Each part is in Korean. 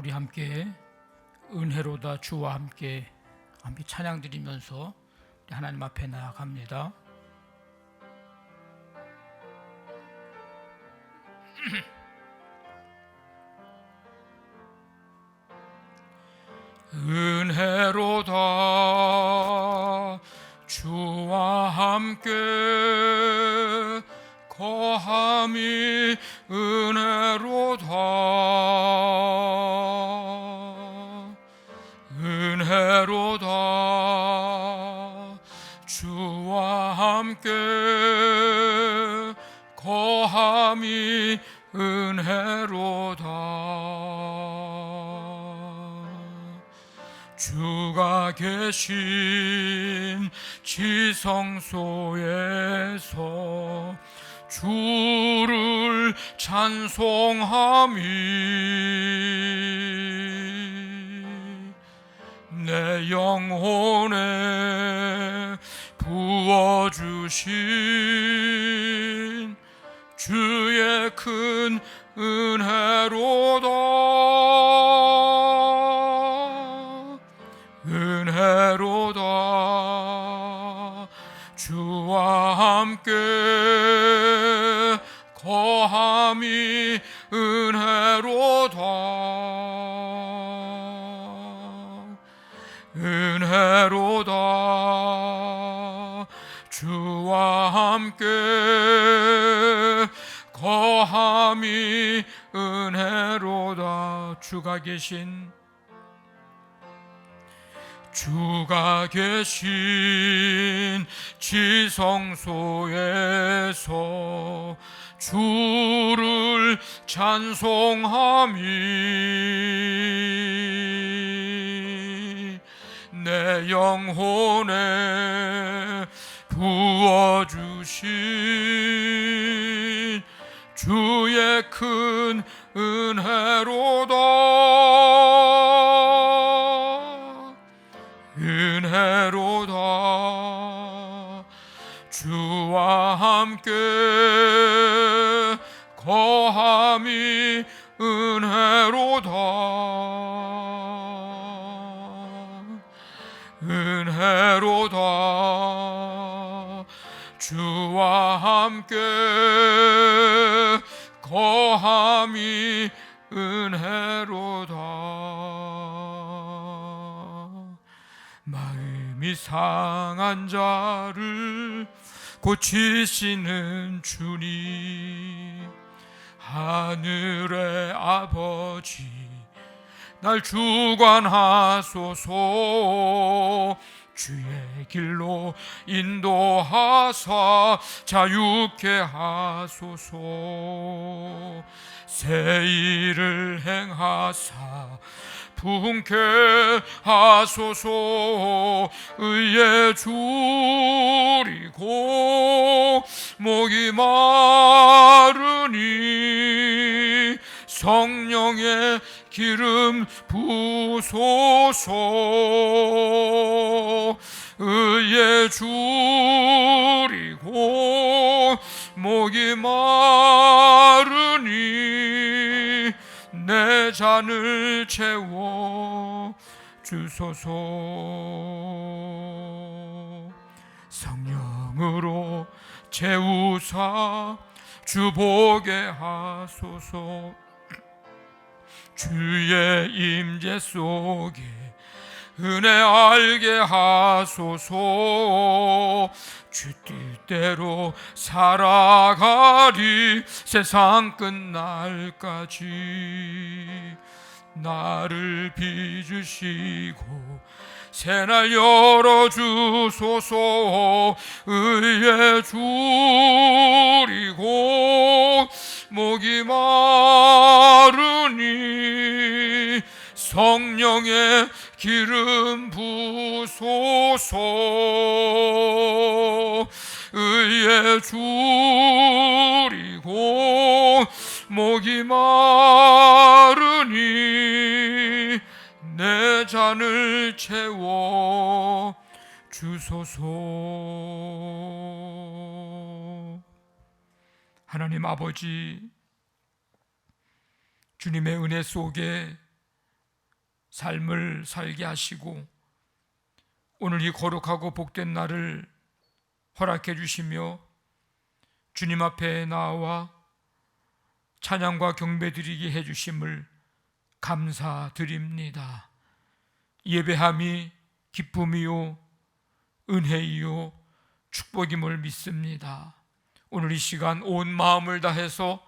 우리 함께 은혜로다 주와 함께 찬양 드리면서 하나님 앞에 나아갑니다. 은혜로다 주와 함께 거함이 은혜로다 은혜로다 주와 함께 거함이 은혜로다 주가 계신 지성소에서 주를 찬송함이 내 영혼에 부어주신 주의 큰 은혜로다 은혜로다 주와 함께 거함이 은혜로다 은혜로다 주와 함께 거함이 은혜로다 주가 계신 지성소에서 주를 찬송함이 내 영혼에 부어주신 주의 큰 은혜로다 은혜로다 주와 함께 거함이 은혜로다 은혜로다 주와 함께 거함이 은혜로다 마음이 상한 자를 고치시는 주님 하늘의 아버지 날 주관하소서 주의 길로 인도하사 자유케 하소서 새 일을 행하사 부흥케 하소서 의에 줄이고 목이 마르니 성령의 기름 부소서 의에 줄이고 목이 마르니 내 잔을 채워 주소서 성령으로 채우사 주보게 하소서 주의 임재 속에 은혜 알게 하소서 주 뜻대로 살아가리 세상 끝날까지 나를 빚으시고 새날 열어주소서 의에 줄이고 목이 마르니 성령의 기름 부소서 의에 줄이고 목이 마르니 내 잔을 채워 주소서 하나님 아버지 주님의 은혜 속에 삶을 살게 하시고 오늘 이 거룩하고 복된 날을 허락해 주시며 주님 앞에 나와 찬양과 경배드리게 해주심을 감사드립니다. 예배함이 기쁨이요 은혜이요 축복임을 믿습니다. 오늘 이 시간 온 마음을 다해서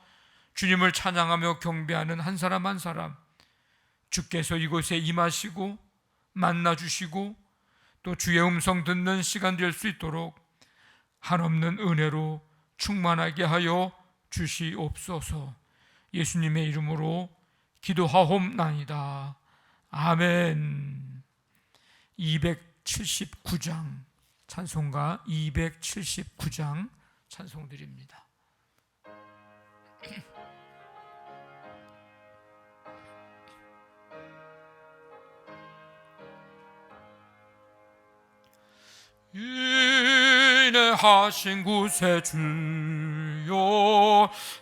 주님을 찬양하며 경배하는 한 사람 한 사람, 주께서 이곳에 임하시고 만나주시고 또 주의 음성 듣는 시간 될 수 있도록 한없는 은혜로 충만하게 하여 주시옵소서. 예수님의 이름으로 기도하옵나이다. 아멘. 279장 찬송가 279장 찬송드립니다. 인내하신 구세주여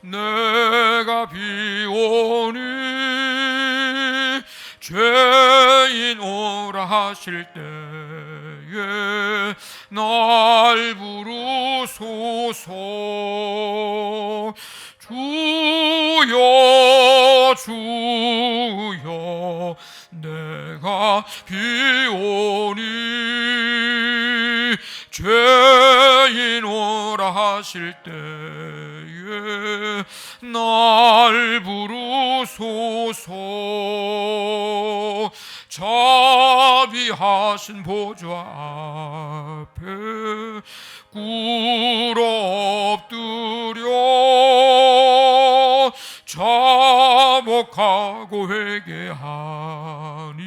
내가 비오니 죄인 오라 하실 때에 날 부르소서. 주여 주여 내가 비오니 죄인 오라 하실 때에 날 부르소서. 자비하신 보좌 앞에 꿇어 엎드려 자복하고 회개하니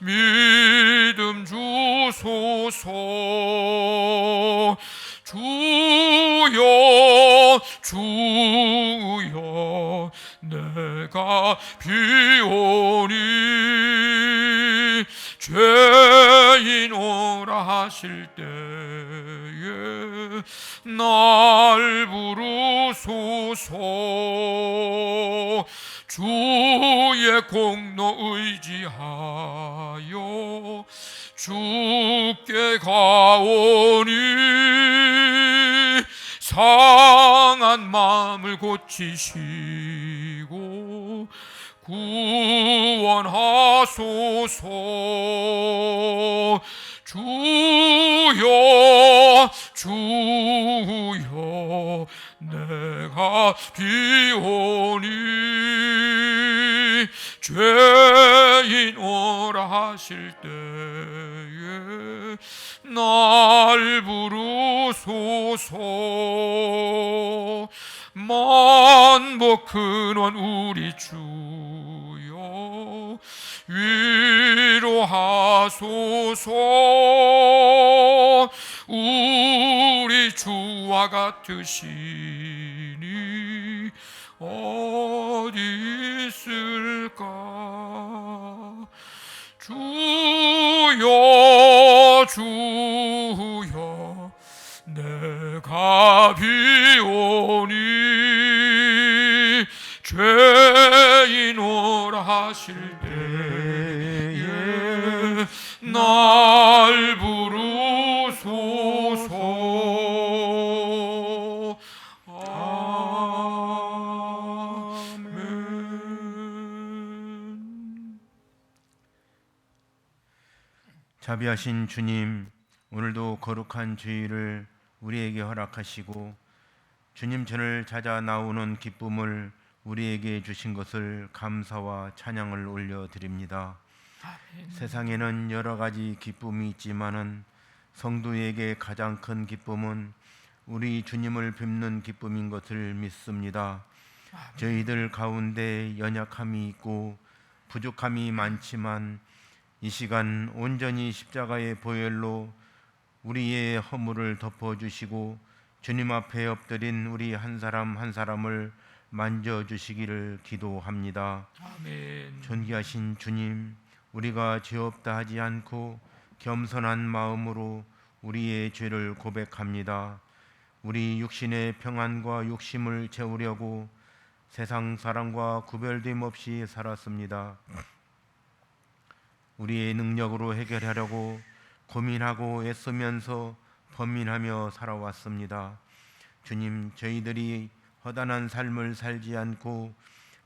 믿음 주소서. 주여 주여 내가 비오니 죄인 오라 하실 때에 날 부르소서. 주의 공로 의지하여 주께 가오니 상한 마음을 고치시고 구원하소서. 주여 주여 내가 비오니 죄인 오라 하실 때에 날 부르소서. 만복 근원 우리 주여 위로하소서. 우리 주와 같으시니 어디 있을까. 주여 주여 내가 비오니 죄인 오라 하실 때에 날 부르소서. 아멘. 자비하신 주님, 오늘도 거룩한 주일을 우리에게 허락하시고 주님 전을 찾아 나오는 기쁨을 우리에게 주신 것을 감사와 찬양을 올려드립니다. 아멘. 세상에는 여러 가지 기쁨이 있지만은 성도에게 가장 큰 기쁨은 우리 주님을 뵙는 기쁨인 것을 믿습니다. 아멘. 저희들 가운데 연약함이 있고 부족함이 많지만 이 시간 온전히 십자가의 보혈로 우리의 허물을 덮어주시고 주님 앞에 엎드린 우리 한 사람 한 사람을 만져주시기를 기도합니다. 아멘. 존귀하신 주님, 우리가 죄 없다 하지 않고 겸손한 마음으로 우리의 죄를 고백합니다. 우리 육신의 평안과 욕심을 채우려고 세상 사람과 구별됨 없이 살았습니다. 우리의 능력으로 해결하려고 고민하고 애쓰면서 범민하며 살아왔습니다. 주님, 저희들이 허단한 삶을 살지 않고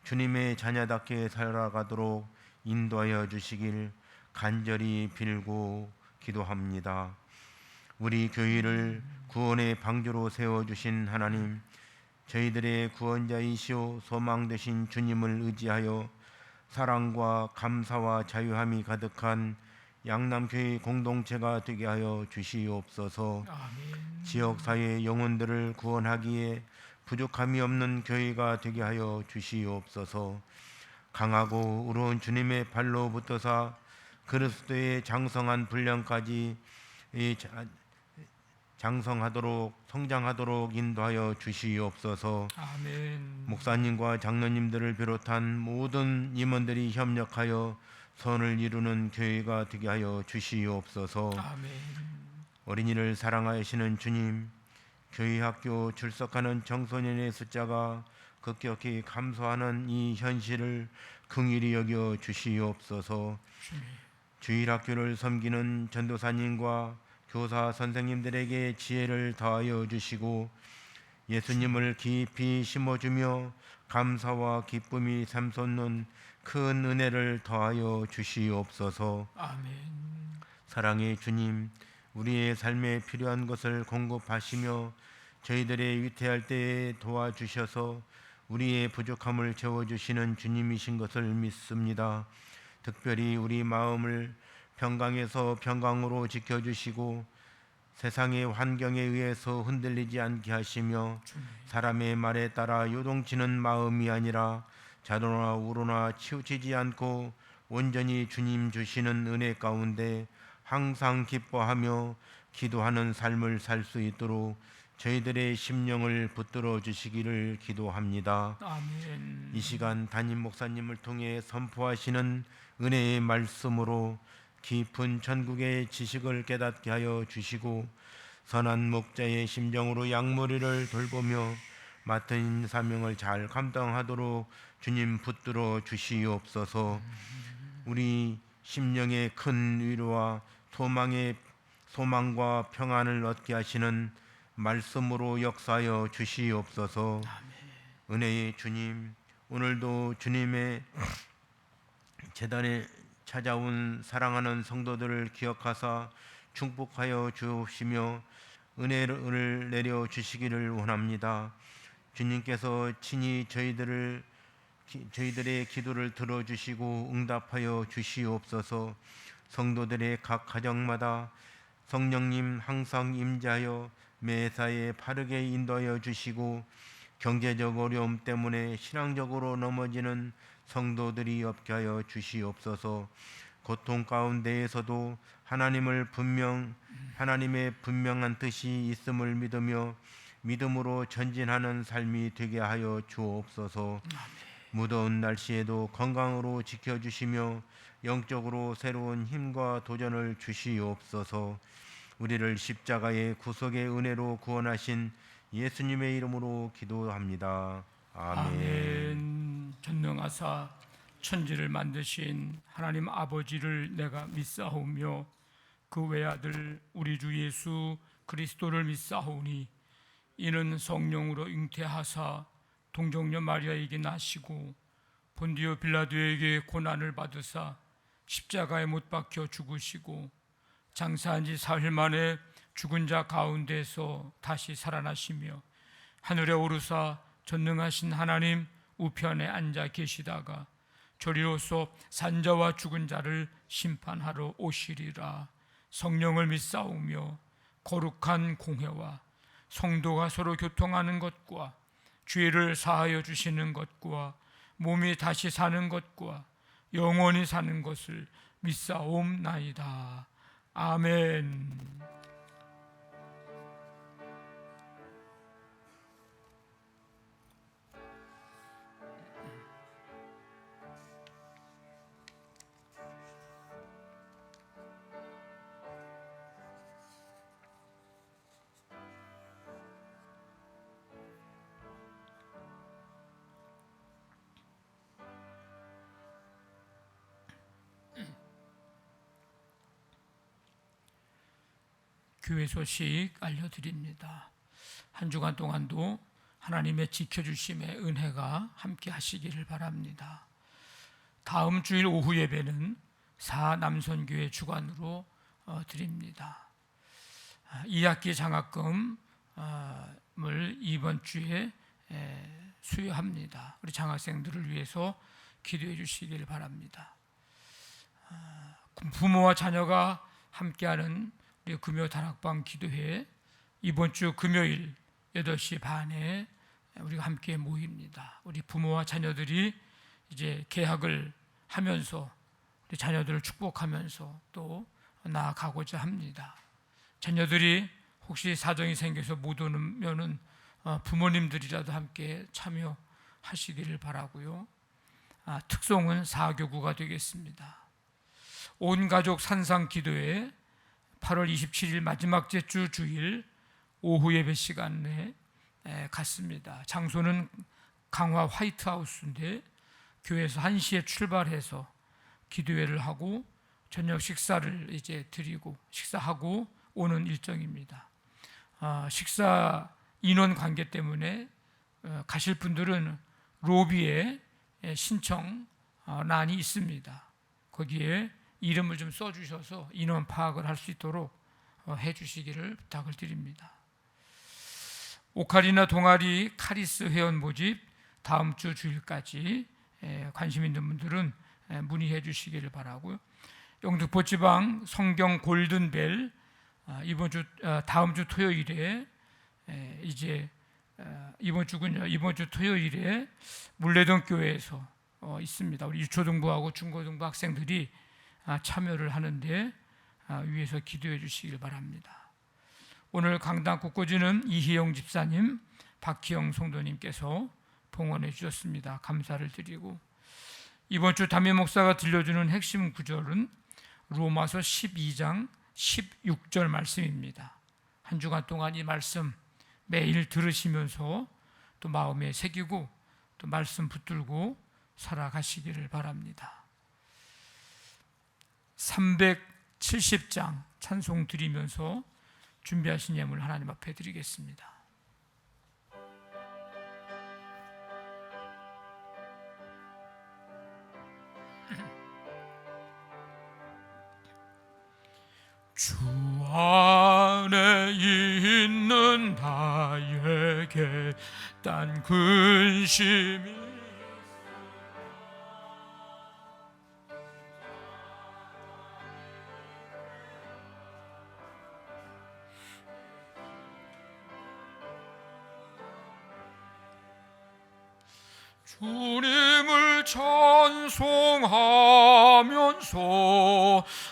주님의 자녀답게 살아가도록 인도하여 주시길 간절히 빌고 기도합니다. 우리 교회를 구원의 방주로 세워주신 하나님, 저희들의 구원자이시오 소망 되신 주님을 의지하여 사랑과 감사와 자유함이 가득한 양남교회 공동체가 되게 하여 주시옵소서. 아멘. 지역사회 영혼들을 구원하기에 부족함이 없는 교회가 되게 하여 주시옵소서. 강하고 의로운 주님의 발로 붙어서 그리스도의 장성한 분량까지 장성하도록 성장하도록 인도하여 주시옵소서. 아멘. 목사님과 장로님들을 비롯한 모든 임원들이 협력하여 선을 이루는 교회가 되게 하여 주시옵소서. 아멘. 어린이를 사랑하시는 주님, 교회 학교 출석하는 청소년의 숫자가 급격히 감소하는 이 현실을 긍휼히 여겨 주시옵소서. 주일학교를 섬기는 전도사님과 교사 선생님들에게 지혜를 더하여 주시고 예수님을 깊이 심어주며 감사와 기쁨이 샘솟는 큰 은혜를 더하여 주시옵소서. 아멘. 사랑의 주님, 우리의 삶에 필요한 것을 공급하시며 저희들의 위태할 때에 도와주셔서 우리의 부족함을 채워주시는 주님이신 것을 믿습니다. 특별히 우리 마음을 평강에서 평강으로 지켜주시고 세상의 환경에 의해서 흔들리지 않게 하시며 사람의 말에 따라 요동치는 마음이 아니라 자도나 우로나 치우치지 않고 온전히 주님 주시는 은혜 가운데 항상 기뻐하며 기도하는 삶을 살 수 있도록 저희들의 심령을 붙들어 주시기를 기도합니다. 아멘. 이 시간 담임 목사님을 통해 선포하시는 은혜의 말씀으로 깊은 천국의 지식을 깨닫게 하여 주시고 선한 목자의 심정으로 양머리를 돌보며 맡은 사명을 잘 감당하도록 주님 붙들어 주시옵소서. 우리 심령의 큰 위로와 소망과 평안을 얻게 하시는 말씀으로 역사하여 주시옵소서. 은혜의 주님, 오늘도 주님의 제단에 찾아온 사랑하는 성도들을 기억하사 축복하여 주옵시며 은혜를 내려 주시기를 원합니다. 주님께서 친히 저희들의 기도를 들어주시고 응답하여 주시옵소서. 성도들의 각 가정마다 성령님 항상 임재하여 매사에 바르게 인도하여 주시고 경제적 어려움 때문에 신앙적으로 넘어지는 성도들이 없게 하여 주시옵소서. 고통 가운데에서도 하나님의 분명한 뜻이 있음을 믿으며 믿음으로 전진하는 삶이 되게 하여 주옵소서. 무더운 날씨에도 건강으로 지켜주시며 영적으로 새로운 힘과 도전을 주시옵소서. 우리를 십자가의 구속의 은혜로 구원하신 예수님의 이름으로 기도합니다. 아멘. 아멘. 전능하사 천지를 만드신 하나님 아버지를 내가 믿사오며 그 외아들 우리 주 예수 그리스도를 믿사오니 이는 성령으로 잉태하사 동정녀 마리아에게 나시고 본디오 빌라도에게 고난을 받으사 십자가에 못 박혀 죽으시고 장사한 지 사흘 만에 죽은 자 가운데서 다시 살아나시며 하늘에 오르사 전능하신 하나님 우편에 앉아 계시다가 저리로서 산자와 죽은 자를 심판하러 오시리라. 성령을 믿사오며 거룩한 공회와 성도가 서로 교통하는 것과 죄를 사하여 주시는 것과 몸이 다시 사는 것과 영원히 사는 것을 믿사옵나이다. 아멘. 교회 소식 알려드립니다. 한 주간 동안도 하나님의 지켜주심의 은혜가 함께 하시기를 바랍니다. 다음 주일 오후 예배는 사남선교회 주관으로 드립니다. 2학기 장학금을 이번 주에 수여합니다. 우리 장학생들을 위해서 기도해 주시기를 바랍니다. 부모와 자녀가 함께하는 우리 금요 다락방 기도회, 이번 주 금요일 8시 반에 우리가 함께 모입니다. 우리 부모와 자녀들이 이제 개학을 하면서 우리 자녀들을 축복하면서 또 나아가고자 합니다. 자녀들이 혹시 사정이 생겨서 못 오면은 부모님들이라도 함께 참여하시기를 바라고요. 특송은 4교구가 되겠습니다. 온 가족 산상 기도회 8월 27일 마지막 주 주일 오후 예배 시간에 갔습니다. 장소는 강화 화이트하우스인데 교회에서 1시에 출발해서 기도회를 하고 저녁 식사를 이제 드리고 식사하고 오는 일정입니다. 식사 인원 관계 때문에 가실 분들은 로비에 신청란이 있습니다. 거기에 이름을 좀 써주셔서 인원 파악을 할 수 있도록 해주시기를 부탁을 드립니다. 오카리나 동아리 카리스 회원 모집 다음 주 주일까지 관심 있는 분들은 문의해 주시기를 바라고요. 영등포지방 성경 골든벨 이번 주 다음 주 토요일에 이제 이번 주 토요일에 물레동 교회에서 있습니다. 우리 유초등부하고 중고등부 학생들이 참여를 하는데 위에서 기도해 주시길 바랍니다. 오늘 강당 국고지는 이희영 집사님, 박희영 성도님께서 봉헌해 주셨습니다. 감사를 드리고 이번 주 담임 목사가 들려주는 핵심 구절은 로마서 12장 16절 말씀입니다. 한 주간 동안 이 말씀 매일 들으시면서 또 마음에 새기고 또 말씀 붙들고 살아가시기를 바랍니다. 370장 찬송 드리면서 준비하신 예물 하나님 앞에 드리겠습니다. 주 안에 있는 나에게 딴 근심이 주님을 찬송하면서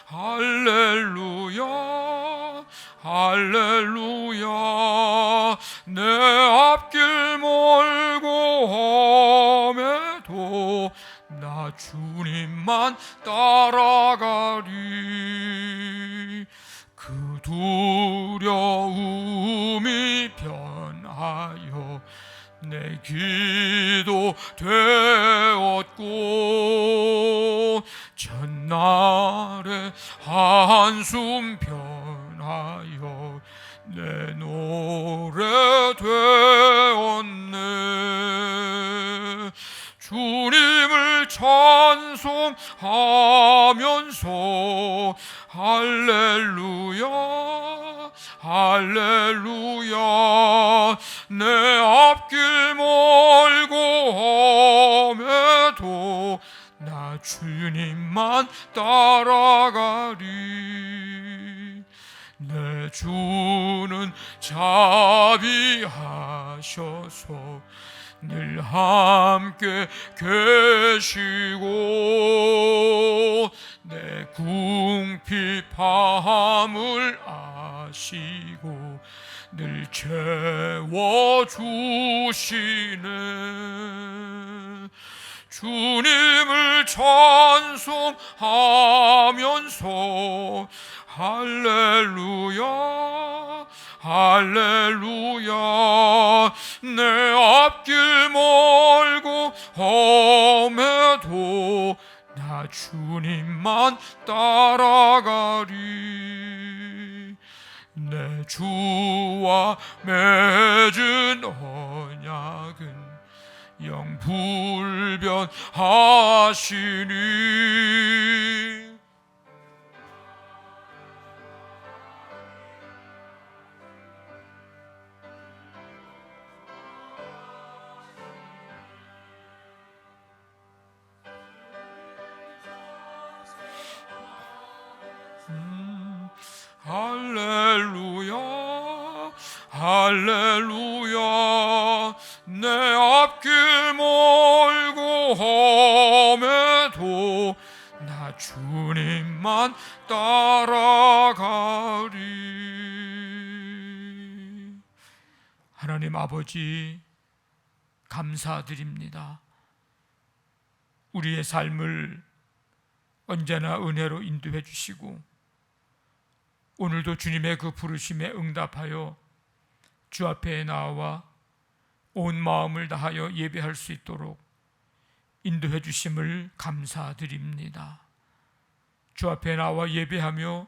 할렐루야 할렐루야 내 앞길 멀고 험해도 나 주님만 따라가리 그 두려움이 변하여 내 기도 되었고 전날의 한숨 변하여 내 노래 되었네 주님을 찬송하면서 할렐루야 할렐루야 내 앞길 멀고 험해도 나 주님만 따라가리 내 주는 자비하셔서 늘 함께 계시고 내 궁핍함을 아시고 늘 채워주시네 주님을 찬송하면서 할렐루야 할렐루야 내 앞길 멀고 험해도 나 주님만 따라가리 내 내 주와 맺은 언약은 영불변하시니 할렐루야 할렐루야 내 앞길 멀고 험해도 나 주님만 따라가리. 하나님 아버지 감사드립니다. 우리의 삶을 언제나 은혜로 인도해 주시고 오늘도 주님의 그 부르심에 응답하여 주 앞에 나와 온 마음을 다하여 예배할 수 있도록 인도해 주심을 감사드립니다. 주 앞에 나와 예배하며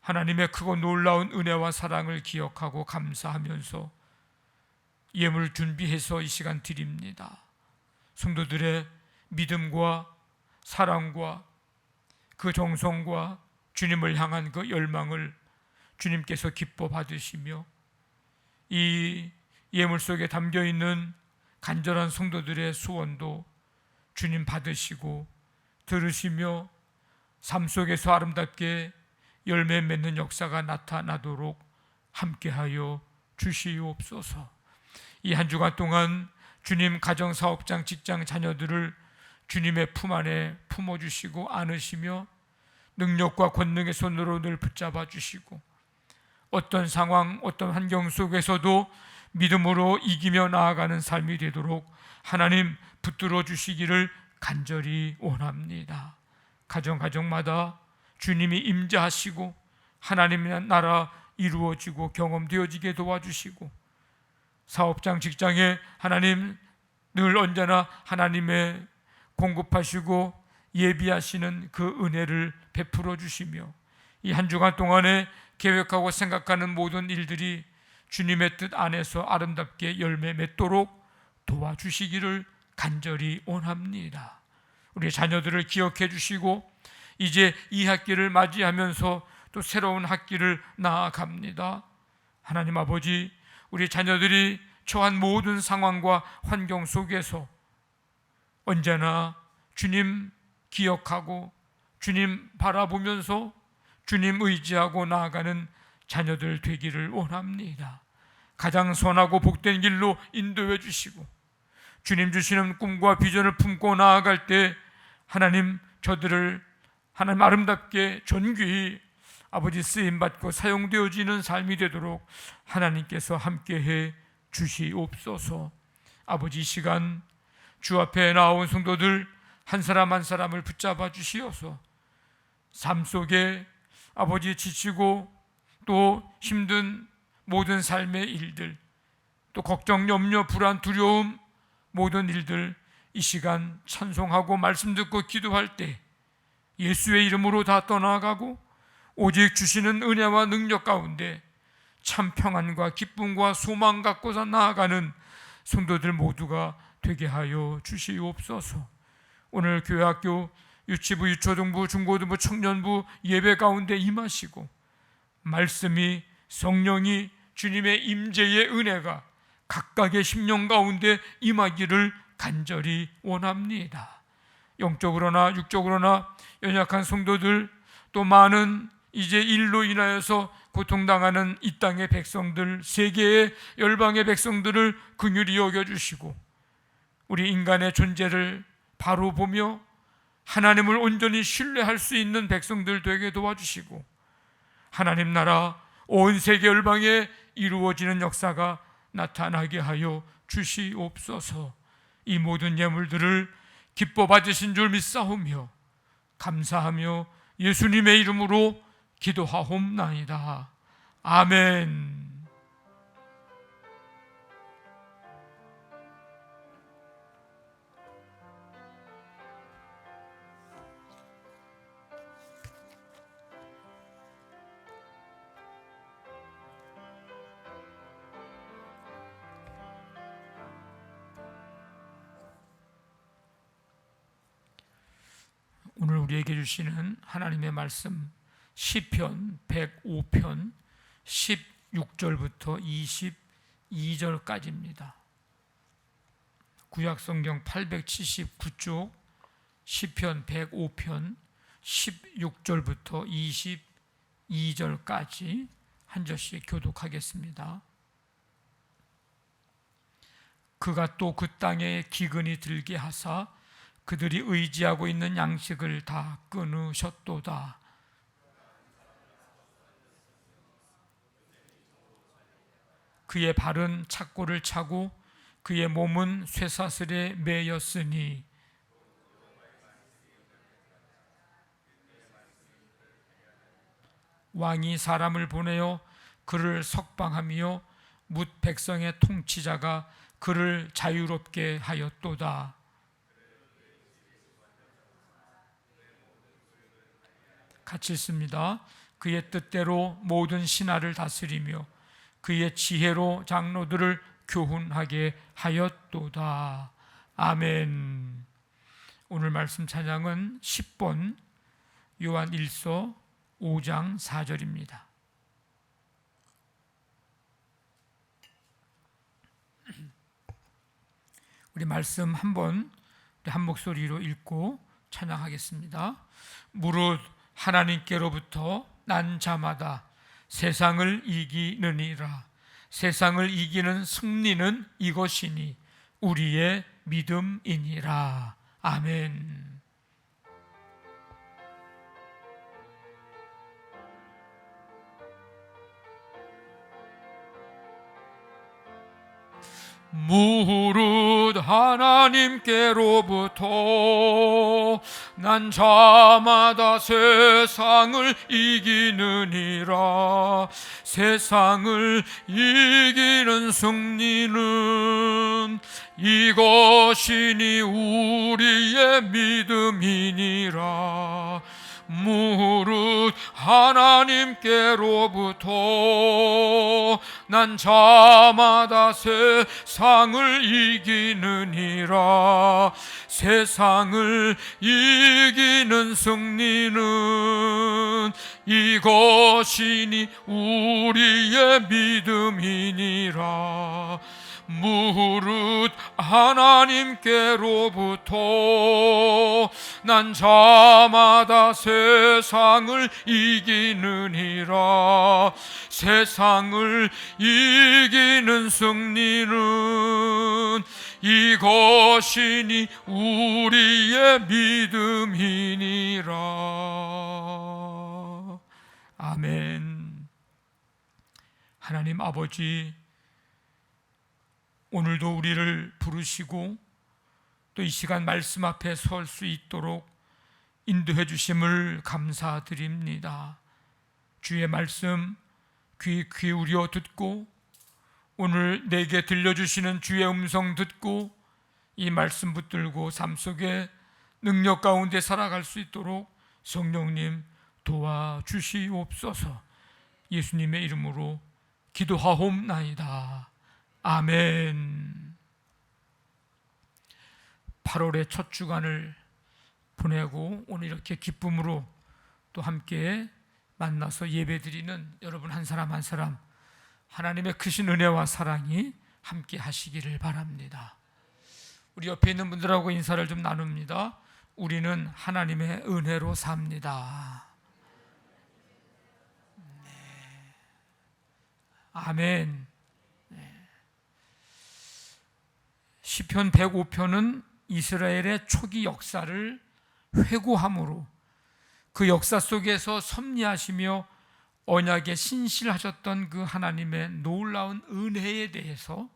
하나님의 크고 놀라운 은혜와 사랑을 기억하고 감사하면서 예물 준비해서 이 시간 드립니다. 성도들의 믿음과 사랑과 그 정성과 주님을 향한 그 열망을 주님께서 기뻐 받으시며 이 예물 속에 담겨있는 간절한 성도들의 소원도 주님 받으시고 들으시며 삶 속에서 아름답게 열매 맺는 역사가 나타나도록 함께하여 주시옵소서. 이 한 주간 동안 주님 가정, 사업장, 직장, 자녀들을 주님의 품 안에 품어주시고 안으시며 능력과 권능의 손으로 늘 붙잡아 주시고 어떤 상황, 어떤 환경 속에서도 믿음으로 이기며 나아가는 삶이 되도록 하나님 붙들어 주시기를 간절히 원합니다. 가정마다 주님이 임재하시고 하나님의 나라 이루어지고 경험되어지게 도와주시고 사업장, 직장에 하나님 늘 언제나 하나님의 공급하시고 예비하시는 그 은혜를 베풀어 주시며 이 한 주간 동안에 계획하고 생각하는 모든 일들이 주님의 뜻 안에서 아름답게 열매 맺도록 도와주시기를 간절히 원합니다. 우리 자녀들을 기억해 주시고 이제 이 학기를 맞이하면서 또 새로운 학기를 나아갑니다. 하나님 아버지, 우리 자녀들이 처한 모든 상황과 환경 속에서 언제나 주님 기억하고 주님 바라보면서 주님 의지하고 나아가는 자녀들 되기를 원합니다. 가장 선하고 복된 길로 인도해 주시고 주님 주시는 꿈과 비전을 품고 나아갈 때 하나님 저들을 하나님 아름답게 존귀히 아버지 쓰임받고 사용되어지는 삶이 되도록 하나님께서 함께해 주시옵소서. 아버지, 이 시간 주 앞에 나온 성도들 한 사람 한 사람을 붙잡아 주시어서 삶 속에 아버지 지치고 또 힘든 모든 삶의 일들, 또 걱정, 염려, 불안, 두려움 모든 일들 이 시간 찬송하고 말씀 듣고 기도할 때 예수의 이름으로 다 떠나가고 오직 주시는 은혜와 능력 가운데 참 평안과 기쁨과 소망 갖고서 나아가는 성도들 모두가 되게 하여 주시옵소서. 오늘 교회학교 유치부, 유초등부, 중고등부, 청년부 예배 가운데 임하시고 말씀이 성령이 주님의 임재의 은혜가 각각의 심령 가운데 임하기를 간절히 원합니다. 영적으로나 육적으로나 연약한 성도들 또 많은 이제 일로 인하여서 고통당하는 이 땅의 백성들, 세계의 열방의 백성들을 긍휼히 여겨주시고 우리 인간의 존재를 바로 보며 하나님을 온전히 신뢰할 수 있는 백성들 되게 도와주시고 하나님 나라 온 세계 열방에 이루어지는 역사가 나타나게 하여 주시옵소서. 이 모든 예물들을 기뻐 받으신 줄 믿사오며 감사하며 예수님의 이름으로 기도하옵나이다. 아멘. 우리에게 주시는 하나님의 말씀 시편 105편 16절부터 22절까지입니다. 구약성경 879쪽 시편 105편 16절부터 22절까지 한 절씩 교독하겠습니다. 그가 또 그 땅에 기근이 들게 하사 그들이 의지하고 있는 양식을 다 끊으셨도다. 그의 발은 착고를 차고 그의 몸은 쇠사슬에 매였으니 왕이 사람을 보내어 그를 석방하며 뭇 백성의 통치자가 그를 자유롭게 하였도다. 같이 읽습니다. 그의 뜻대로 모든 신하를 다스리며 그의 지혜로 장로들을 교훈하게 하였도다. 아멘. 오늘 말씀 찬양은 10번 요한 1서 5장 4절입니다. 우리 말씀 한번 한 목소리로 읽고 찬양하겠습니다. 무릇 하나님께로부터 난 자마다 세상을 이기느니라. 세상을 이기는 승리는 이것이니 우리의 믿음이니라. 아멘. 무릇 하나님께로부터 난 자마다 세상을 이기느니라. 세상을 이기는 승리는 이것이니 우리의 믿음이니라. 무릇 하나님께로부터 난 자마다 세상을 이기느니라. 세상을 이기는 승리는 이것이니 우리의 믿음이니라. 무릇 하나님께로부터 난 자마다 세상을 이기느니라. 세상을 이기는 승리는 이것이니 우리의 믿음이니라. 아멘. 하나님 아버지, 오늘도 우리를 부르시고 또 이 시간 말씀 앞에 설 수 있도록 인도해 주심을 감사드립니다. 주의 말씀 귀 기울여 듣고 오늘 내게 들려주시는 주의 음성 듣고 이 말씀 붙들고 삶 속에 능력 가운데 살아갈 수 있도록 성령님 도와주시옵소서. 예수님의 이름으로 기도하옵나이다. 아멘. 8월의 첫 주간을 보내고 오늘 이렇게 기쁨으로 또 함께 만나서 예배드리는 여러분 한 사람 한 사람 하나님의 크신 은혜와 사랑이 함께 하시기를 바랍니다. 우리 옆에 있는 분들하고 인사를 좀 나눕니다. 우리는 하나님의 은혜로 삽니다. 네. 아멘. 시편 105편은 이스라엘의 초기 역사를 회고함으로 그 역사 속에서 섭리하시며 언약에 신실하셨던 그 하나님의 놀라운 은혜에 대해서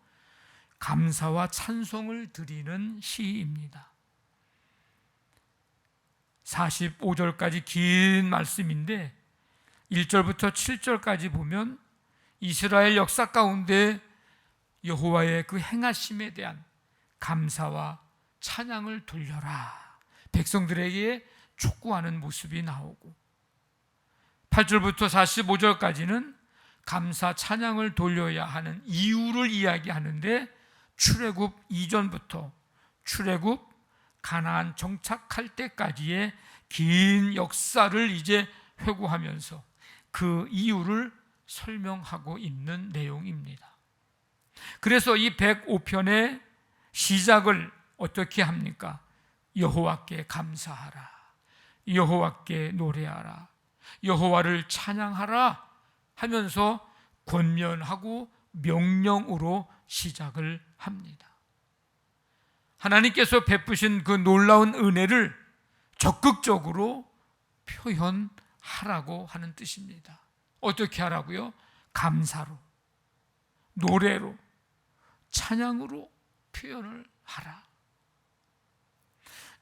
감사와 찬송을 드리는 시입니다. 45절까지 긴 말씀인데 1절부터 7절까지 보면 이스라엘 역사 가운데 여호와의 그 행하심에 대한 감사와 찬양을 돌려라, 백성들에게 촉구하는 모습이 나오고 8절부터 45절까지는 감사 찬양을 돌려야 하는 이유를 이야기하는데 출애굽 이전부터 출애굽 가나안 정착할 때까지의 긴 역사를 이제 회고하면서 그 이유를 설명하고 있는 내용입니다. 그래서 이 105편의 시작을 어떻게 합니까? 여호와께 감사하라, 여호와께 노래하라, 여호와를 찬양하라 하면서 권면하고 명령으로 시작을 합니다. 하나님께서 베푸신 그 놀라운 은혜를 적극적으로 표현하라고 하는 뜻입니다. 어떻게 하라고요? 감사로, 노래로, 찬양으로 표현을 하라.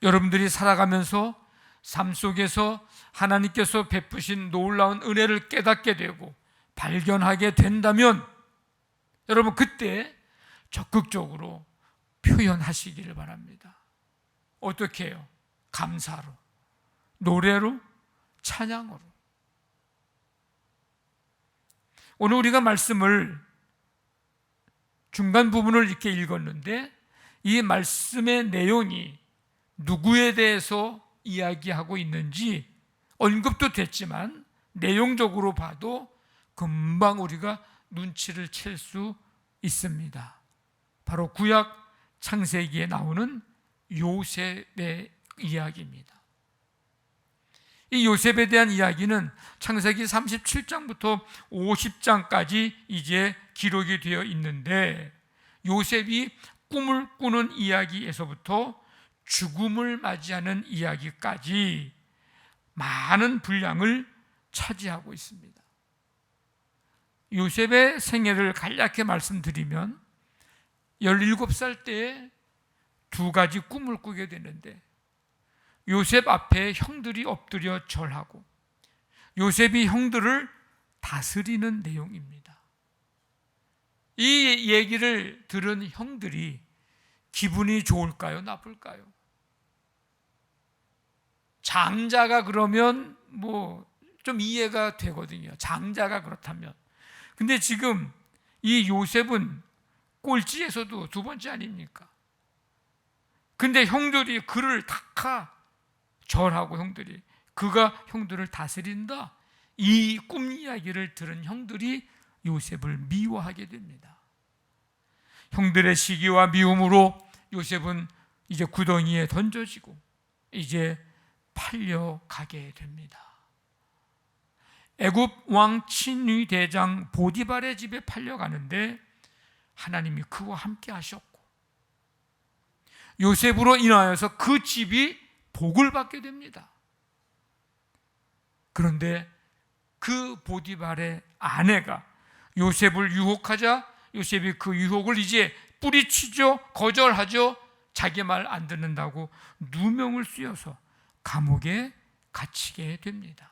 여러분들이 살아가면서 삶 속에서 하나님께서 베푸신 놀라운 은혜를 깨닫게 되고 발견하게 된다면 여러분 그때 적극적으로 표현하시기를 바랍니다. 어떻게 해요? 감사로, 노래로, 찬양으로. 오늘 우리가 말씀을 중간 부분을 이렇게 읽었는데 이 말씀의 내용이 누구에 대해서 이야기하고 있는지 언급도 됐지만 내용적으로 봐도 금방 우리가 눈치를 챌 수 있습니다. 바로 구약 창세기에 나오는 요셉의 이야기입니다. 이 요셉에 대한 이야기는 창세기 37장부터 50장까지 이제 기록이 되어 있는데 요셉이 꿈을 꾸는 이야기에서부터 죽음을 맞이하는 이야기까지 많은 분량을 차지하고 있습니다. 요셉의 생애를 간략히 말씀드리면 17살 때에 두 가지 꿈을 꾸게 되는데 요셉 앞에 형들이 엎드려 절하고 요셉이 형들을 다스리는 내용입니다. 이 얘기를 들은 형들이 기분이 좋을까요? 나쁠까요? 장자가 그러면 뭐 좀 이해가 되거든요. 장자가 그렇다면. 근데 지금 이 요셉은 꼴찌에서도 두 번째 아닙니까? 근데 형들이 그를 탁하 절하고 형들이 그가 형들을 다스린다. 이 꿈 이야기를 들은 형들이 요셉을 미워하게 됩니다. 형들의 시기와 미움으로 요셉은 이제 구덩이에 던져지고 이제 팔려가게 됩니다. 애굽 왕 친위 대장 보디발의 집에 팔려가는데 하나님이 그와 함께 하셨고 요셉으로 인하여서 그 집이 복을 받게 됩니다. 그런데 그 보디발의 아내가 요셉을 유혹하자 요셉이 그 유혹을 이제 뿌리치죠. 거절하죠. 자기 말 안 듣는다고 누명을 씌워서 감옥에 갇히게 됩니다.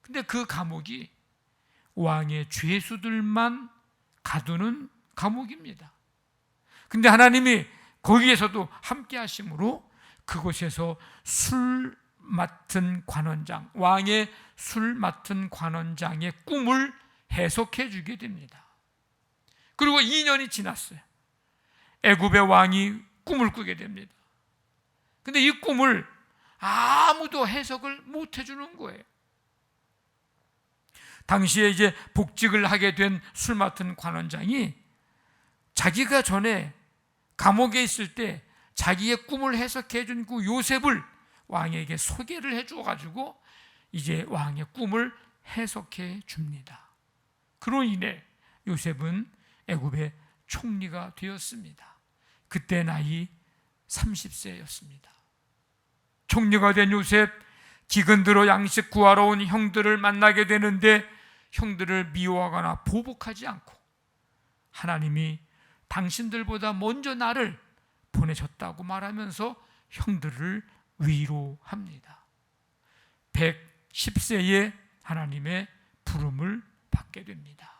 근데 그 감옥이 왕의 죄수들만 가두는 감옥입니다. 근데 하나님이 거기에서도 함께 하심으로 그곳에서 술 맡은 관원장, 왕의 술 맡은 관원장의 꿈을 해석해 주게 됩니다. 그리고 2년이 지났어요. 애굽의 왕이 꿈을 꾸게 됩니다. 근데 이 꿈을 아무도 해석을 못 해주는 거예요. 당시에 이제 복직을 하게 된 술 맡은 관원장이 자기가 전에 감옥에 있을 때 자기의 꿈을 해석해 준 그 요셉을 왕에게 소개를 해줘가지고 이제 왕의 꿈을 해석해 줍니다. 그로 인해 요셉은 애굽의 총리가 되었습니다. 그때 나이 30세였습니다. 총리가 된 요셉, 기근 들어 양식 구하러 온 형들을 만나게 되는데 형들을 미워하거나 보복하지 않고 하나님이 당신들보다 먼저 나를 보내셨다고 말하면서 형들을 위로합니다. 110세에 하나님의 부름을 받게 됩니다.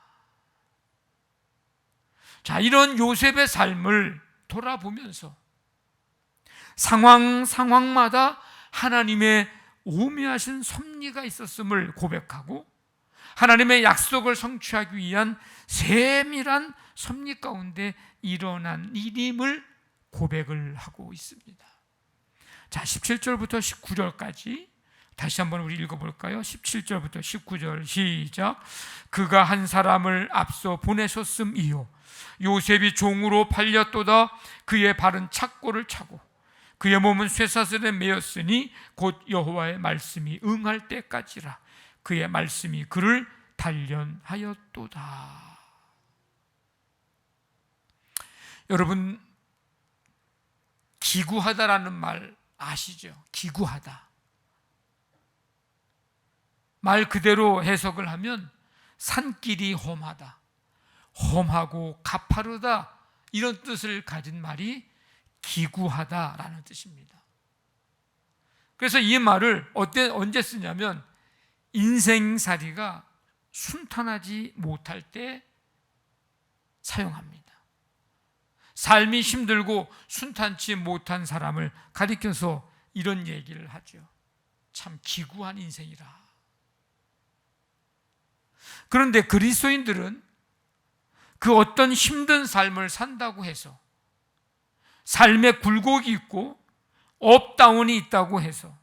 자, 이런 요셉의 삶을 돌아보면서 상황마다 하나님의 오묘하신 섭리가 있었음을 고백하고 하나님의 약속을 성취하기 위한 세밀한 섭리 가운데 일어난 일임을 고백을 하고 있습니다. 자, 17절부터 19절까지 다시 한번 우리 읽어볼까요? 17절부터 19절 시작. 그가 한 사람을 앞서 보내셨음이요 요셉이 종으로 팔렸도다. 그의 발은 착고를 차고 그의 몸은 쇠사슬에 매였으니 곧 여호와의 말씀이 응할 때까지라. 그의 말씀이 그를 단련하였도다. 여러분, 기구하다라는 말 아시죠? 기구하다. 말 그대로 해석을 하면 산길이 험하다, 험하고 가파르다, 이런 뜻을 가진 말이 기구하다라는 뜻입니다. 그래서 이 말을 언제 쓰냐면 인생살이가 순탄하지 못할 때 사용합니다. 삶이 힘들고 순탄치 못한 사람을 가리켜서 이런 얘기를 하죠. 참 기구한 인생이라. 그런데 그리스도인들은 그 어떤 힘든 삶을 산다고 해서, 삶에 굴곡이 있고 업다운이 있다고 해서,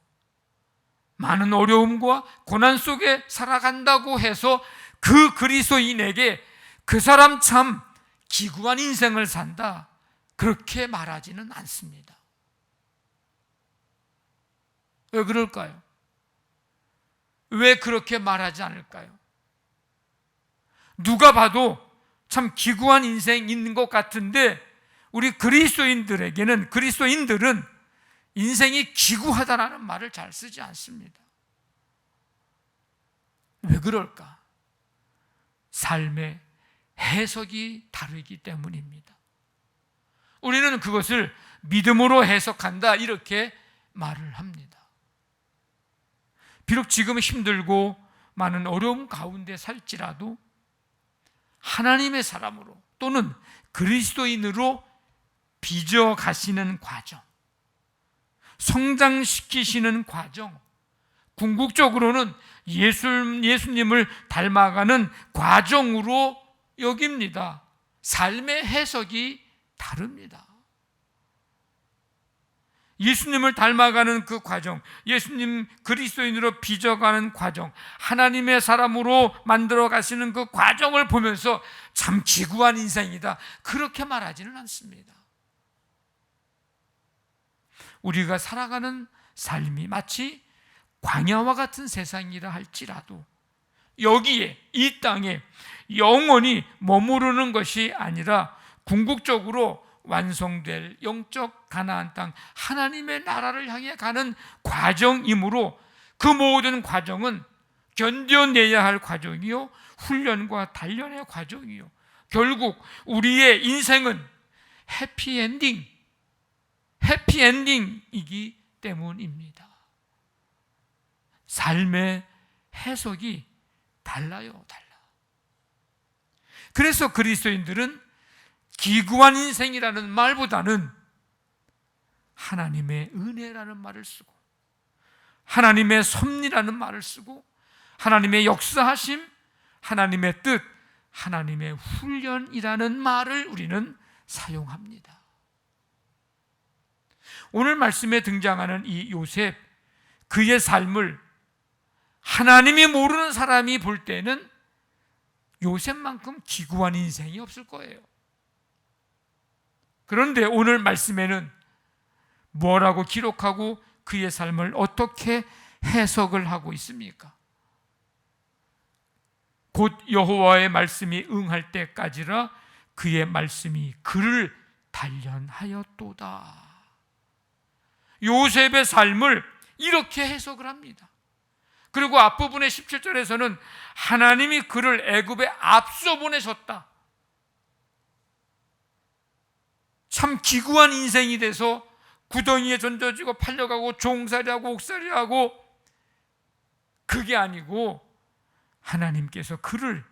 많은 어려움과 고난 속에 살아간다고 해서 그 그리스도인에게 그 사람 참 기구한 인생을 산다, 그렇게 말하지는 않습니다. 왜 그럴까요? 왜 그렇게 말하지 않을까요? 누가 봐도 참 기구한 인생 있는 것 같은데 우리 그리스도인들은 인생이 기구하다라는 말을 잘 쓰지 않습니다. 왜 그럴까? 삶의 해석이 다르기 때문입니다. 우리는 그것을 믿음으로 해석한다, 이렇게 말을 합니다. 비록 지금 힘들고 많은 어려움 가운데 살지라도 하나님의 사람으로 또는 그리스도인으로 빚어 가시는 과정, 성장시키시는 과정, 궁극적으로는 예수님을 닮아가는 과정으로 여깁니다. 삶의 해석이 다릅니다. 예수님을 닮아가는 그 과정, 예수님 그리스도인으로 빚어가는 과정, 하나님의 사람으로 만들어 가시는 그 과정을 보면서 참 기구한 인생이다, 그렇게 말하지는 않습니다. 우리가 살아가는 삶이 마치 광야와 같은 세상이라 할지라도 여기에, 이 땅에 영원히 머무르는 것이 아니라 궁극적으로 완성될 영적 가나안 땅, 하나님의 나라를 향해 가는 과정이므로 그 모든 과정은 견뎌내야 할 과정이요, 훈련과 단련의 과정이요, 결국 우리의 인생은 해피엔딩이기 때문입니다. 삶의 해석이 달라요. 그래서 그리스도인들은 기구한 인생이라는 말보다는 하나님의 은혜라는 말을 쓰고, 하나님의 섭리라는 말을 쓰고, 하나님의 역사하심, 하나님의 뜻, 하나님의 훈련이라는 말을 우리는 사용합니다. 오늘 말씀에 등장하는 이 요셉, 그의 삶을 하나님이 모르는 사람이 볼 때는 요셉만큼 기구한 인생이 없을 거예요. 그런데 오늘 말씀에는 뭐라고 기록하고 그의 삶을 어떻게 해석을 하고 있습니까? 곧 여호와의 말씀이 응할 때까지라 그의 말씀이 그를 단련하였도다. 요셉의 삶을 이렇게 해석을 합니다. 그리고 앞부분의 17절에서는 하나님이 그를 애굽에 앞서 보내셨다. 참 기구한 인생이 돼서 구덩이에 던져지고 팔려가고 종살이하고 옥살이하고, 그게 아니고 하나님께서 그를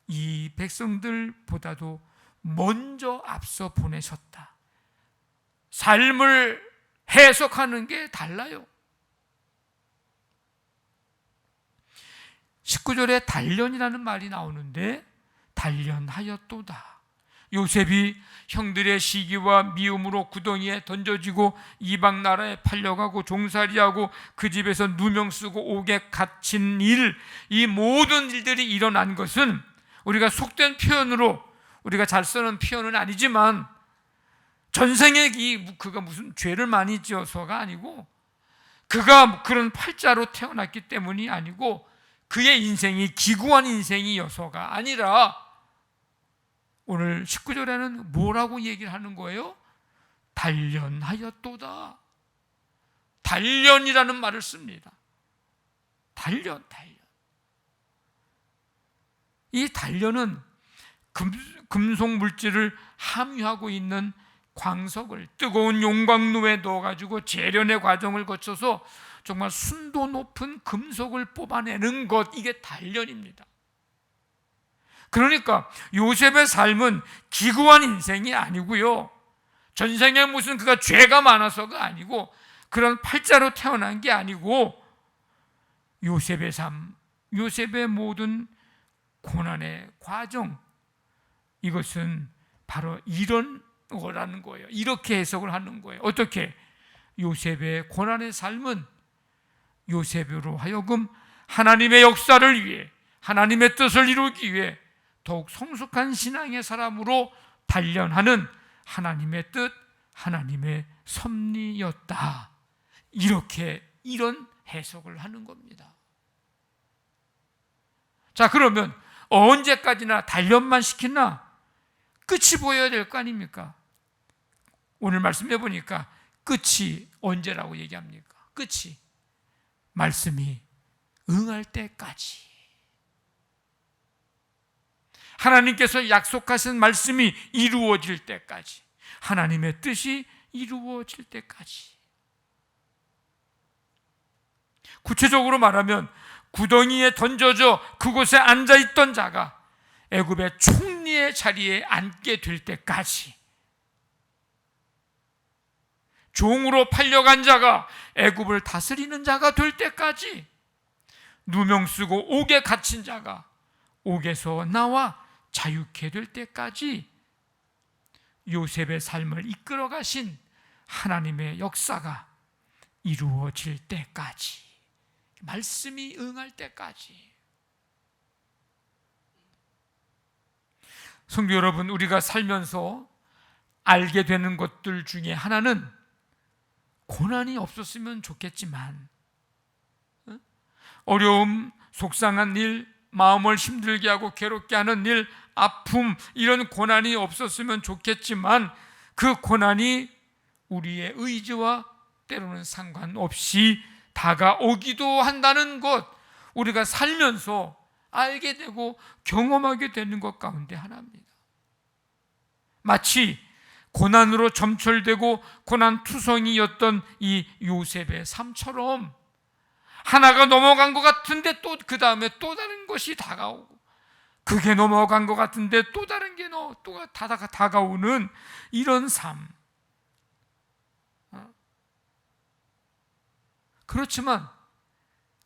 이 백성들보다도 먼저 앞서 보내셨다. 삶을 해석하는 게 달라요. 19절에 단련이라는 말이 나오는데 단련하였도다. 요셉이 형들의 시기와 미움으로 구덩이에 던져지고 이방 나라에 팔려가고 종살이하고 그 집에서 누명 쓰고 옥에 갇힌 일, 이 모든 일들이 일어난 것은 우리가 속된 표현으로, 우리가 잘 쓰는 표현은 아니지만, 전생에 그가 무슨 죄를 많이 지어서가 아니고, 그가 그런 팔자로 태어났기 때문이 아니고, 그의 인생이 기구한 인생이어서가 아니라, 오늘 19절에는 뭐라고 얘기를 하는 거예요? 단련하였도다. 단련이라는 말을 씁니다. 단련. 이 단련은 금속 물질을 함유하고 있는 광석을 뜨거운 용광로에 넣어가지고 재련의 과정을 거쳐서 정말 순도 높은 금속을 뽑아내는 것, 이게 단련입니다. 그러니까 요셉의 삶은 기구한 인생이 아니고요, 전생에 무슨 그가 죄가 많아서가 아니고, 그런 팔자로 태어난 게 아니고, 요셉의 삶, 요셉의 모든 고난의 과정, 이것은 바로 이런 거라는 거예요. 이렇게 해석을 하는 거예요. 어떻게? 요셉의 고난의 삶은 요셉으로 하여금 하나님의 역사를 위해, 하나님의 뜻을 이루기 위해 더욱 성숙한 신앙의 사람으로 단련하는 하나님의 뜻, 하나님의 섭리였다. 이런 해석을 하는 겁니다. 자, 그러면 언제까지나 단련만 시키나? 끝이 보여야 될 거 아닙니까? 오늘 말씀해 보니까 끝이 언제라고 얘기합니까? 끝이 말씀이 응할 때까지. 하나님께서 약속하신 말씀이 이루어질 때까지, 하나님의 뜻이 이루어질 때까지. 구체적으로 말하면 구덩이에 던져져 그곳에 앉아있던 자가 애굽의 총리의 자리에 앉게 될 때까지, 종으로 팔려간 자가 애굽을 다스리는 자가 될 때까지, 누명 쓰고 옥에 갇힌 자가 옥에서 나와 자유케 될 때까지 요셉의 삶을 이끌어 가신 하나님의 역사가 이루어질 때까지, 말씀이 응할 때까지. 성도 여러분, 우리가 살면서 알게 되는 것들 중에 하나는 고난이 없었으면 좋겠지만, 어려움, 속상한 일, 마음을 힘들게 하고 괴롭게 하는 일, 아픔, 이런 고난이 없었으면 좋겠지만, 그 고난이 우리의 의지와 때로는 상관없이 다가오기도 한다는 것, 우리가 살면서 알게 되고 경험하게 되는 것 가운데 하나입니다. 마치 고난으로 점철되고 고난투성이였던 이 요셉의 삶처럼, 하나가 넘어간 것 같은데 또 그 다음에 또 다른 것이 다가오고, 그게 넘어간 것 같은데 또 다른 게 또 다가오는 이런 삶. 그렇지만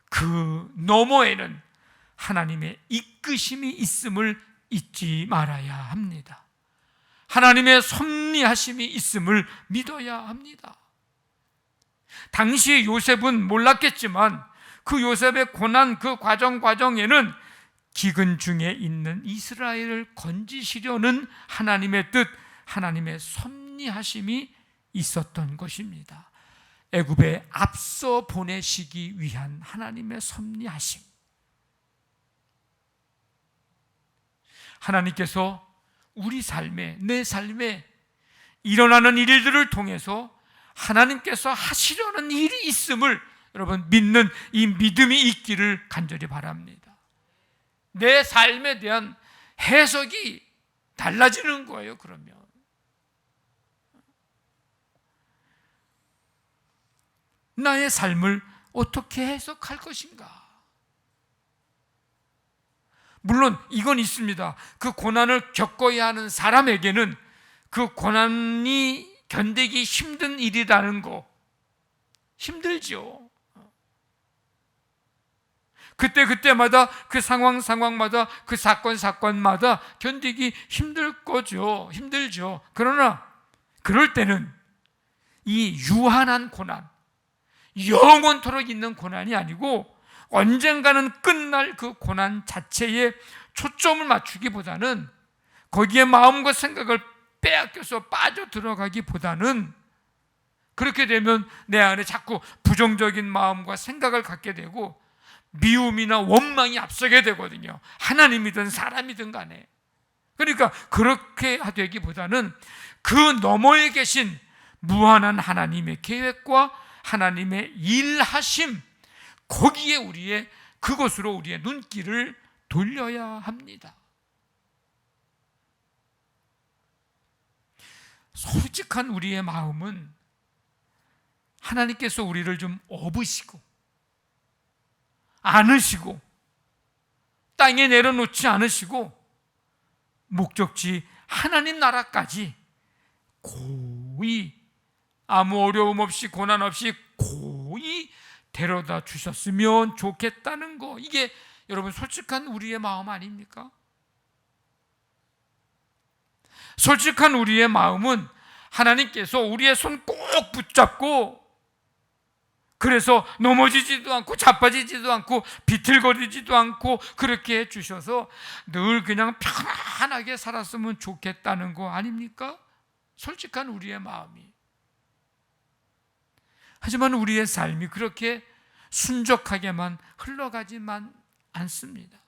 그 너머에는 하나님의 이끄심이 있음을 잊지 말아야 합니다. 하나님의 섭리하심이 있음을 믿어야 합니다. 당시 요셉은 몰랐겠지만 그 요셉의 고난, 그 과정에는 기근 중에 있는 이스라엘을 건지시려는 하나님의 뜻, 하나님의 섭리하심이 있었던 것입니다. 애굽에 앞서 보내시기 위한 하나님의 섭리하심. 하나님께서 우리 삶에, 내 삶에 일어나는 일들을 통해서 하나님께서 하시려는 일이 있음을 여러분 믿는 이 믿음이 있기를 간절히 바랍니다. 내 삶에 대한 해석이 달라지는 거예요. 그러면 나의 삶을 어떻게 해석할 것인가? 물론 이건 있습니다. 그 고난을 겪어야 하는 사람에게는 그 고난이 견디기 힘든 일이라는 거, 힘들죠. 그때마다 그 상황마다 그 사건마다 견디기 힘들 거죠. 힘들죠. 그러나 그럴 때는 이 유한한 고난, 영원토록 있는 고난이 아니고 언젠가는 끝날 그 고난 자체에 초점을 맞추기보다는, 거기에 마음과 생각을 빼앗겨서 빠져들어가기보다는, 그렇게 되면 내 안에 자꾸 부정적인 마음과 생각을 갖게 되고 미움이나 원망이 앞서게 되거든요. 하나님이든 사람이든 간에. 그러니까 그렇게 되기보다는 그 너머에 계신 무한한 하나님의 계획과 하나님의 일하심, 거기에 그것으로 우리의 눈길을 돌려야 합니다. 솔직한 우리의 마음은 하나님께서 우리를 좀 업으시고 안으시고 땅에 내려놓지 않으시고 목적지 하나님 나라까지 고이, 아무 어려움 없이 고난 없이 고이 데려다 주셨으면 좋겠다는 거, 이게 여러분 솔직한 우리의 마음 아닙니까? 솔직한 우리의 마음은 하나님께서 우리의 손 꼭 붙잡고, 그래서 넘어지지도 않고 자빠지지도 않고 비틀거리지도 않고 그렇게 해주셔서 늘 그냥 편안하게 살았으면 좋겠다는 거 아닙니까? 솔직한 우리의 마음이. 하지만 우리의 삶이 그렇게 순적하게만 흘러가지만 않습니다.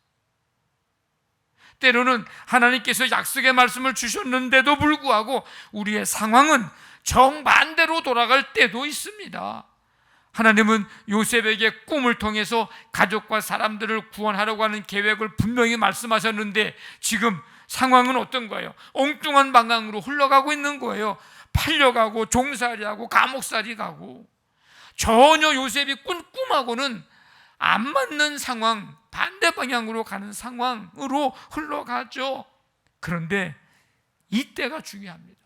때로는 하나님께서 약속의 말씀을 주셨는데도 불구하고 우리의 상황은 정반대로 돌아갈 때도 있습니다. 하나님은 요셉에게 꿈을 통해서 가족과 사람들을 구원하려고 하는 계획을 분명히 말씀하셨는데 지금 상황은 어떤 거예요? 엉뚱한 방향으로 흘러가고 있는 거예요. 팔려가고 종살이하고 감옥살이 가고, 전혀 요셉이 꾼 꿈하고는 안 맞는 상황, 반대 방향으로 가는 상황으로 흘러가죠. 그런데 이때가 중요합니다.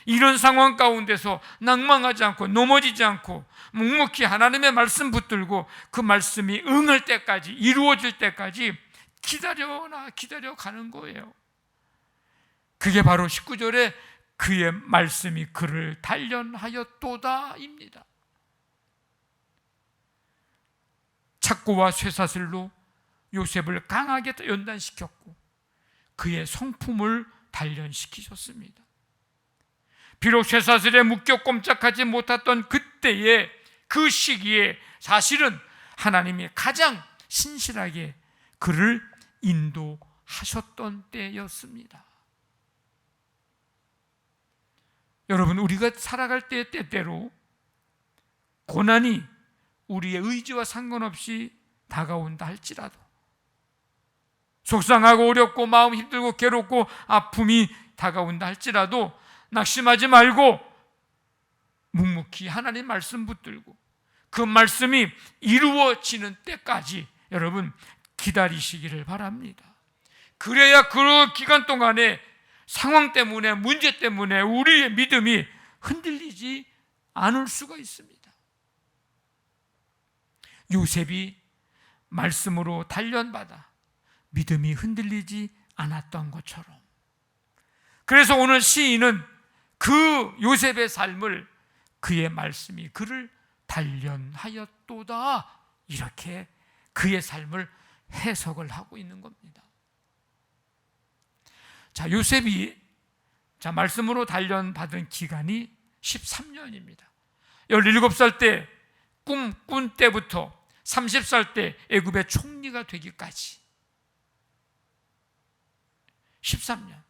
이런 상황 가운데서 낭망하지 않고 넘어지지 않고 묵묵히 하나님의 말씀 붙들고 그 말씀이 응할 때까지, 이루어질 때까지 기다려가는 거예요. 그게 바로 19절에 그의 말씀이 그를 단련하였도다입니다. 착고와 쇠사슬로 요셉을 강하게 연단시켰고 그의 성품을 단련시키셨습니다. 비록 쇠사슬에 묶여 꼼짝하지 못했던 그때의 그 시기에 사실은 하나님이 가장 신실하게 그를 인도하셨던 때였습니다. 여러분, 우리가 살아갈 때 때때로 고난이 우리의 의지와 상관없이 다가온다 할지라도, 속상하고 어렵고 마음 힘들고 괴롭고 아픔이 다가온다 할지라도 낙심하지 말고 묵묵히 하나님 말씀 붙들고 그 말씀이 이루어지는 때까지 여러분 기다리시기를 바랍니다. 그래야 그 기간 동안에 상황 때문에, 문제 때문에 우리의 믿음이 흔들리지 않을 수가 있습니다. 요셉이 말씀으로 단련받아 믿음이 흔들리지 않았던 것처럼, 그래서 오늘 시인은 그 요셉의 삶을, 그의 말씀이 그를 단련하였도다, 이렇게 그의 삶을 해석을 하고 있는 겁니다. 자, 요셉이 말씀으로 단련받은 기간이 13년입니다. 17살 때 꿈꾼 때부터 30살 때 애굽의 총리가 되기까지 13년.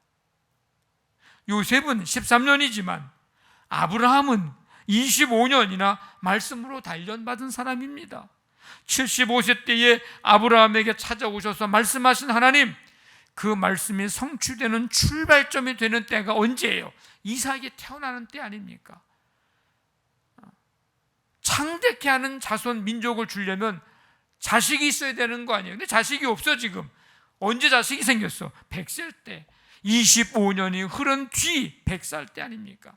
요셉은 13년이지만 아브라함은 25년이나 말씀으로 단련받은 사람입니다. 75세 때에 아브라함에게 찾아오셔서 말씀하신 하나님, 그 말씀이 성취되는 출발점이 되는 때가 언제예요? 이삭이 태어나는 때 아닙니까? 창대케 하는 자손 민족을 주려면 자식이 있어야 되는 거 아니에요? 근데 자식이 없어. 지금 언제 자식이 생겼어? 100살 때, 25년이 흐른 뒤 100살 때 아닙니까?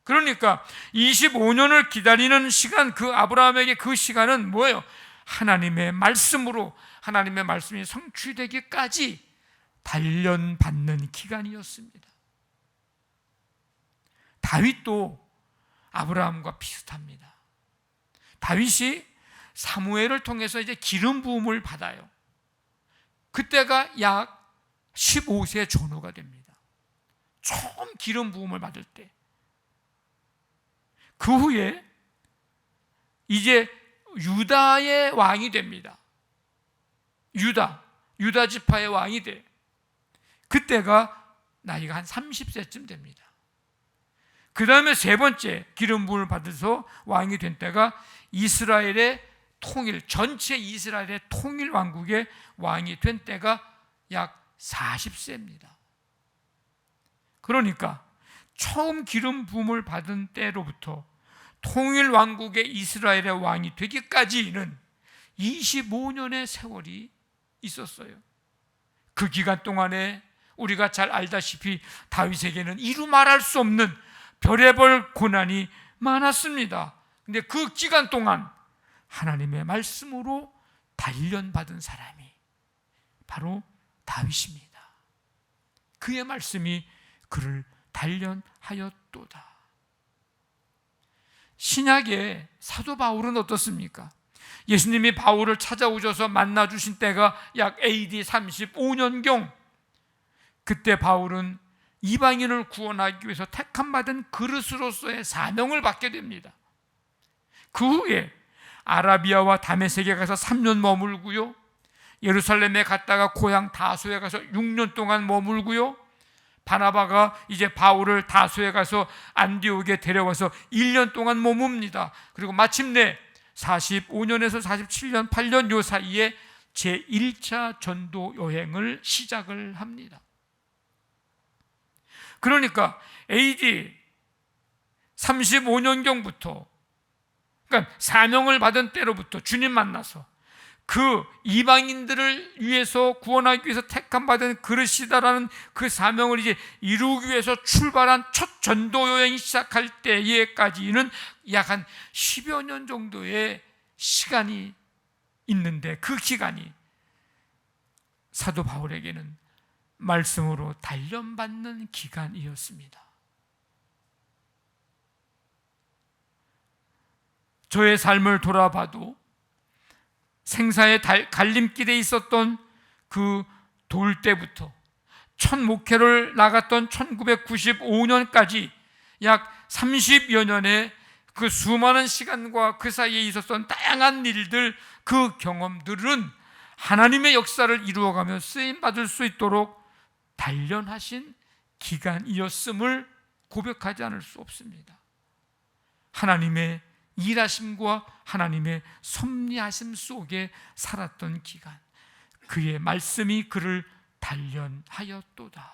그러니까 25년을 기다리는 시간, 그 아브라함에게 그 시간은 뭐예요? 하나님의 말씀으로 하나님의 말씀이 성취되기까지 단련받는 기간이었습니다. 다윗도 아브라함과 비슷합니다. 다윗이 사무엘을 통해서 이제 기름 부음을 받아요. 그때가 약 15세 전후가 됩니다. 처음 기름 부음을 받을 때. 그 후에 이제 유다의 왕이 됩니다. 유다 지파의 왕이 돼. 그때가 나이가 한 30세쯤 됩니다. 그 다음에 세 번째 기름 부음을 받아서 왕이 된 때가 이스라엘의 통일, 전체 이스라엘의 통일 왕국의 왕이 된 때가 약 40세입니다. 그러니까 처음 기름 부음을 받은 때로부터 통일 왕국의 이스라엘의 왕이 되기까지는 25년의 세월이 있었어요. 그 기간 동안에 우리가 잘 알다시피 다윗에게는 이루 말할 수 없는 별의별 고난이 많았습니다. 근데 그 기간 동안 하나님의 말씀으로 단련받은 사람이 바로 다윗입니다. 그의 말씀이 그를 단련하였도다. 신약의 사도 바울은 어떻습니까? 예수님이 바울을 찾아오셔서 만나주신 때가 약 AD 35년경. 그때 바울은 이방인을 구원하기 위해서 택함받은 그릇으로서의 사명을 받게 됩니다. 그 후에 아라비아와 다메섹에 가서 3년 머물고요, 예루살렘에 갔다가 고향 다소에 가서 6년 동안 머물고요, 바나바가 이제 바울을 다소에 가서 안디옥에 데려와서 1년 동안 머뭅니다. 그리고 마침내 45년에서 47년, 8년 요 사이에 제1차 전도 여행을 시작을 합니다. 그러니까 AD 35년경부터, 그러니까 사명을 받은 때로부터 주님 만나서 그 이방인들을 위해서 구원하기 위해서 택함받은 그릇이다라는 그 사명을 이제 이루기 위해서 출발한 첫 전도 여행이 시작할 때에까지는 약 한 10여 년 정도의 시간이 있는데, 그 기간이 사도 바울에게는 말씀으로 단련받는 기간이었습니다. 저의 삶을 돌아봐도 생사의 갈림길에 있었던 그 돌 때부터 첫 목회를 나갔던 1995년까지 약 30여 년의 그 수많은 시간과 그 사이에 있었던 다양한 일들, 그 경험들은 하나님의 역사를 이루어가며 쓰임받을 수 있도록 단련하신 기간이었음을 고백하지 않을 수 없습니다. 하나님의 일하심과 하나님의 섭리하심 속에 살았던 기간, 그의 말씀이 그를 단련하였도다.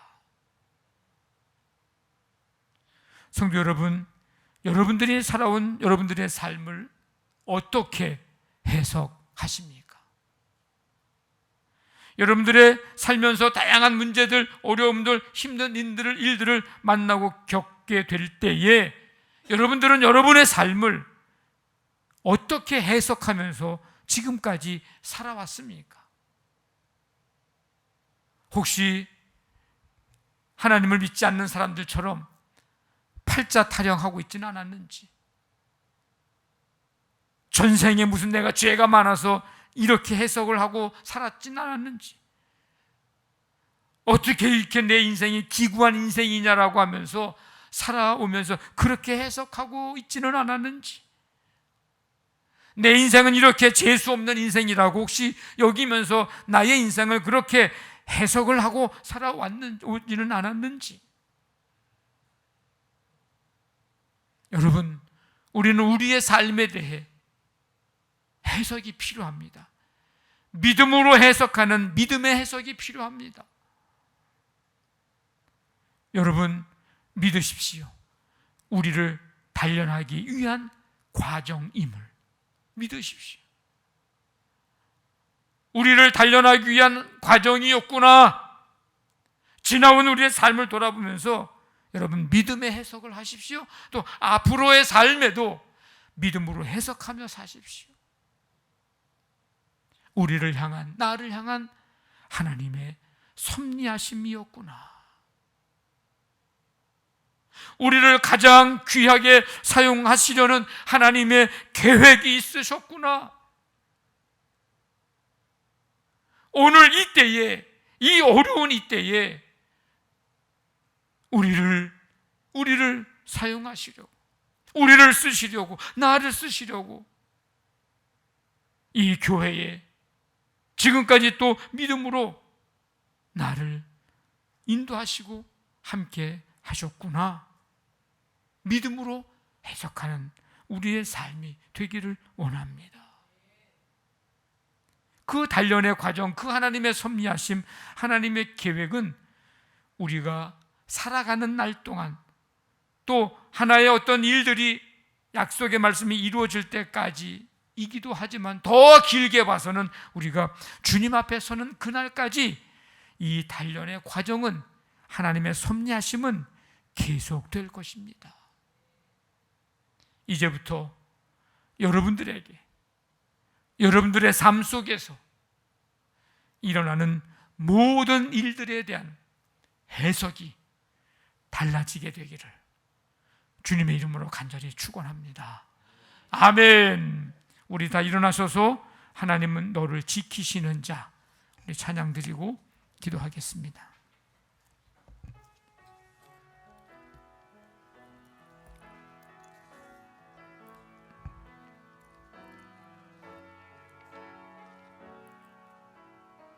성도 여러분, 여러분들이 살아온 여러분들의 삶을 어떻게 해석하십니까? 여러분들의 살면서 다양한 문제들, 어려움들, 힘든 일들을 만나고 겪게 될 때에 여러분들은 여러분의 삶을 어떻게 해석하면서 지금까지 살아왔습니까? 혹시 하나님을 믿지 않는 사람들처럼 팔자 타령하고 있지는 않았는지, 전생에 무슨 내가 죄가 많아서 이렇게 해석을 하고 살았지는 않았는지, 어떻게 이렇게 내 인생이 기구한 인생이냐라고 하면서 살아오면서 그렇게 해석하고 있지는 않았는지, 내 인생은 이렇게 재수 없는 인생이라고 혹시 여기면서 나의 인생을 그렇게 해석을 하고 살아왔지는 않았는지. 여러분, 우리는 우리의 삶에 대해 해석이 필요합니다. 믿음으로 해석하는 믿음의 해석이 필요합니다. 여러분, 믿으십시오. 우리를 단련하기 위한 과정임을 믿으십시오. 우리를 단련하기 위한 과정이었구나. 지나온 우리의 삶을 돌아보면서 여러분, 믿음의 해석을 하십시오. 또 앞으로의 삶에도 믿음으로 해석하며 사십시오. 우리를 향한, 나를 향한 하나님의 섭리하심이었구나. 우리를 가장 귀하게 사용하시려는 하나님의 계획이 있으셨구나. 오늘 이때에, 이 어려운 이때에 우리를 사용하시려고, 우리를 쓰시려고, 나를 쓰시려고 이 교회에 지금까지 또 믿음으로 나를 인도하시고 함께 하셨구나. 믿음으로 해석하는 우리의 삶이 되기를 원합니다. 그 단련의 과정, 그 하나님의 섭리하심, 하나님의 계획은 우리가 살아가는 날 동안, 또 하나의 어떤 일들이, 약속의 말씀이 이루어질 때까지이기도 하지만 더 길게 봐서는 우리가 주님 앞에 서는 그날까지 이 단련의 과정은, 하나님의 섭리하심은 계속될 것입니다. 이제부터 여러분들에게, 여러분들의 삶 속에서 일어나는 모든 일들에 대한 해석이 달라지게 되기를 주님의 이름으로 간절히 축원합니다. 아멘. 우리 다 일어나셔서 하나님은 너를 지키시는 자, 우리 찬양 드리고 기도하겠습니다.